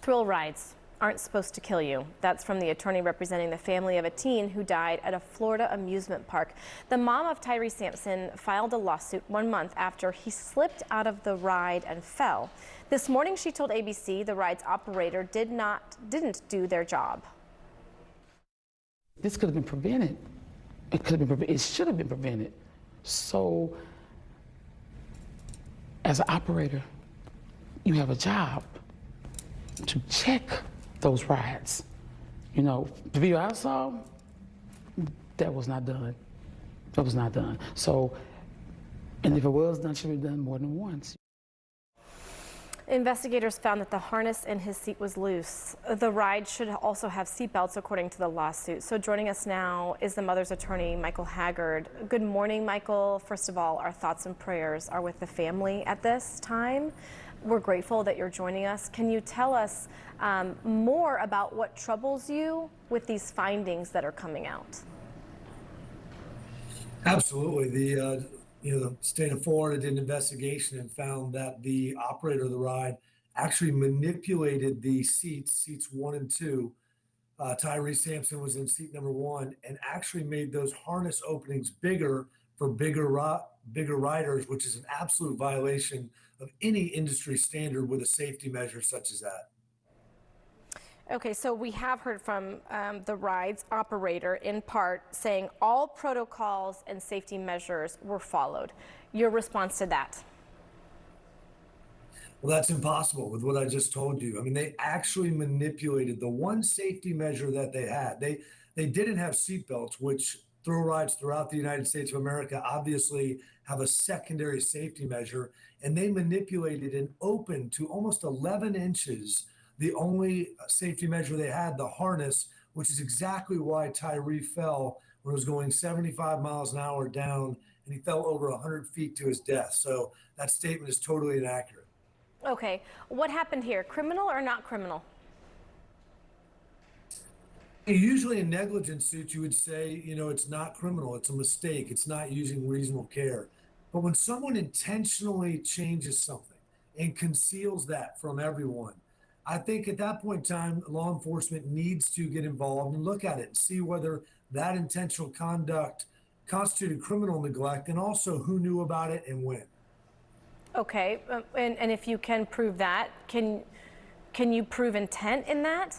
Thrill rides aren't supposed to kill you. That's from the attorney representing the family of a teen who died at a Florida amusement park. The mom of Tyree Sampson filed a lawsuit 1 month after he slipped out of the ride and fell. This morning she told ABC the ride's operator didn't do their job. This could have been prevented. It could have been prevented. It should have been prevented. So as an operator, you have a job to check those rides. You know, the video I saw, that was not done. That was not done. So, and if it was done, it should be done more than once. Investigators found that the harness in his seat was loose. The ride should also have seatbelts, according to the lawsuit. So joining us now is the mother's attorney, Michael Haggard. Good morning, Michael. First of all, our thoughts and prayers are with the family at this time. We're grateful that you're joining us. Can you tell us more about what troubles you with these findings that are coming out? Absolutely. The state of Florida did an investigation and found that the operator of the ride actually manipulated the seats 1 and 2. Tyree Sampson was in seat number 1 and actually made those harness openings bigger for bigger riders, which is an absolute violation of any industry standard with a safety measure such as that. Okay, so we have heard from the ride's operator in part saying all protocols and safety measures were followed. Your response to that? Well, that's impossible with what I just told you. I mean, they actually manipulated the one safety measure that they had. They didn't have seatbelts, which thrill rides throughout the United States of America obviously have a secondary safety measure, and they manipulated and opened to almost 11 inches the only safety measure they had, the harness, which is exactly why Tyree fell when it was going 75 miles an hour down, and he fell over 100 feet to his death. So that statement is totally inaccurate. Okay, what happened here? Criminal or not criminal? Usually in negligence suits, you would say, it's not criminal, it's a mistake, it's not using reasonable care. But when someone intentionally changes something and conceals that from everyone, I think at that point in time, law enforcement needs to get involved and look at it and see whether that intentional conduct constituted criminal neglect, and also who knew about it and when. Okay, and if you can prove that, can you prove intent in that?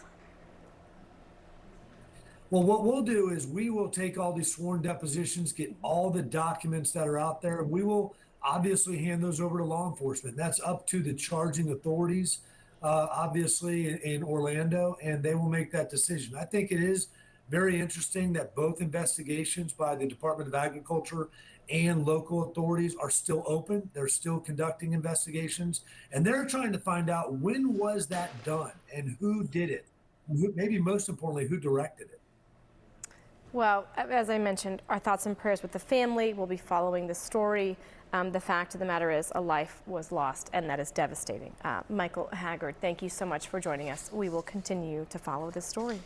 Well, what we'll do is we will take all these sworn depositions, get all the documents that are out there, and we will obviously hand those over to law enforcement. That's up to the charging authorities, obviously in Orlando, and they will make that decision. I think it is very interesting that both investigations by the Department of Agriculture and local authorities are still open. They're still conducting investigations, and they're trying to find out when was that done and who did it. Maybe most importantly, who directed it. Well, as I mentioned, our thoughts and prayers with the family. We'll be following the story. The fact of the matter is a life was lost, and that is devastating. Michael Haggard, thank you so much for joining us. We will continue to follow this story.